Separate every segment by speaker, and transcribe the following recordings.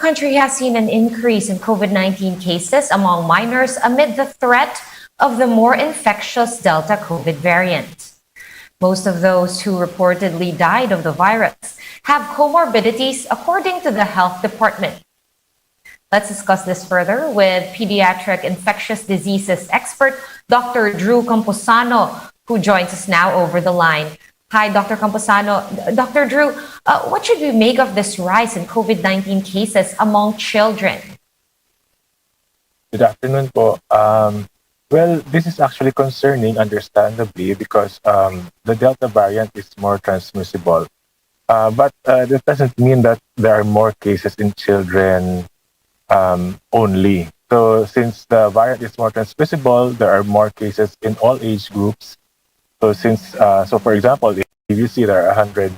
Speaker 1: country has seen an increase in COVID-19 cases among minors amid the threat of the more infectious Delta COVID variant. Most of those who reportedly died of the virus have comorbidities, according to the health department. Let's discuss this further with pediatric infectious diseases expert, Dr. Drew Camposano, who joins us now over the line. Hi, Dr. Camposano. Dr. Drew, what should we make of this rise in COVID-19 cases among children?
Speaker 2: Good afternoon po. Well, this is actually concerning, understandably, because the Delta variant is more transmissible. But this doesn't mean that there are more cases in children only. So since the variant is more transmissible, there are more cases in all age groups. So so for example, if you see there are 100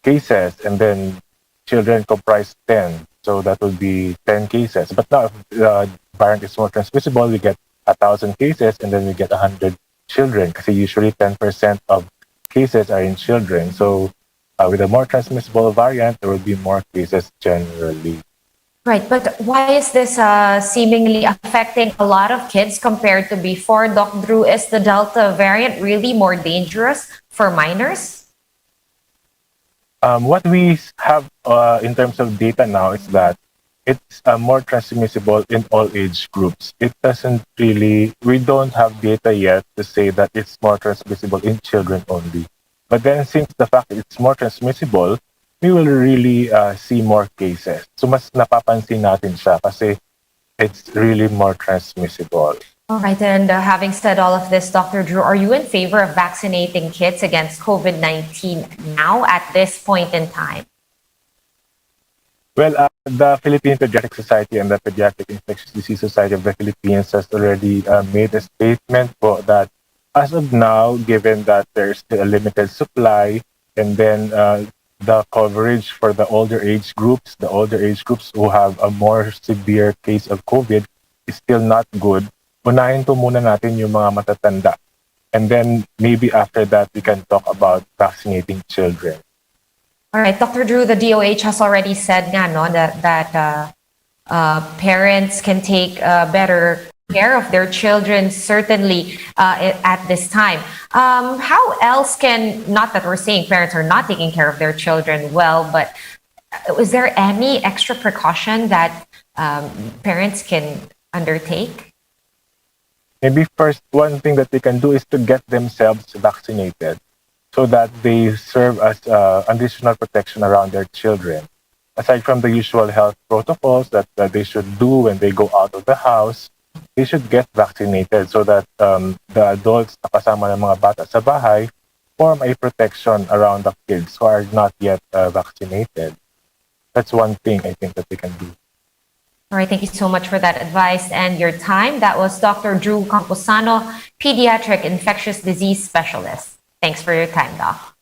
Speaker 2: cases and then children comprise 10, so that would be 10 cases. But now if the variant is more transmissible, we get 1,000 cases and then we get 100 children, because usually 10% of cases are in children. So with a more transmissible variant, there will be more cases generally.
Speaker 1: Right, but why is this seemingly affecting a lot of kids compared to before? Doc Drew, is the Delta variant really more dangerous for minors?
Speaker 2: What we have in terms of data now is that it's more transmissible in all age groups. It doesn't really, we don't have data yet to say that it's more transmissible in children only. But then since the fact that it's more transmissible, we will really see more cases. So mas napapansin natin siya kasi it's really more transmissible.
Speaker 1: All right, and having said all of this, Dr. Drew, are you in favor of vaccinating kids against COVID-19 now at this point in time?
Speaker 2: Well, the Philippine Pediatric Society and the Pediatric Infectious Disease Society of the Philippines has already made a statement for that as of now, given that there's still a limited supply, and then the coverage for the older age groups who have a more severe case of COVID is still not good. Unahin po muna natin yung mga matatanda. And then maybe after that, we can talk about vaccinating children.
Speaker 1: All right, Dr. Drew, the DOH has already said that parents can take better care of their children, certainly at this time. How else can, not that we're saying parents are not taking care of their children well, but is there any extra precaution that parents can undertake?
Speaker 2: Maybe first, one thing that they can do is to get themselves vaccinated so that they serve as additional protection around their children. Aside from the usual health protocols that they should do when they go out of the house, they should get vaccinated so that the adults na kasama ng mga bata sa bahay form a protection around the kids who are not yet vaccinated. That's one thing I think that they can do.
Speaker 1: All right, thank you so much for that advice and your time. That was Dr. Drew Camposano, Pediatric Infectious Disease Specialist. Thanks for your time, Doc.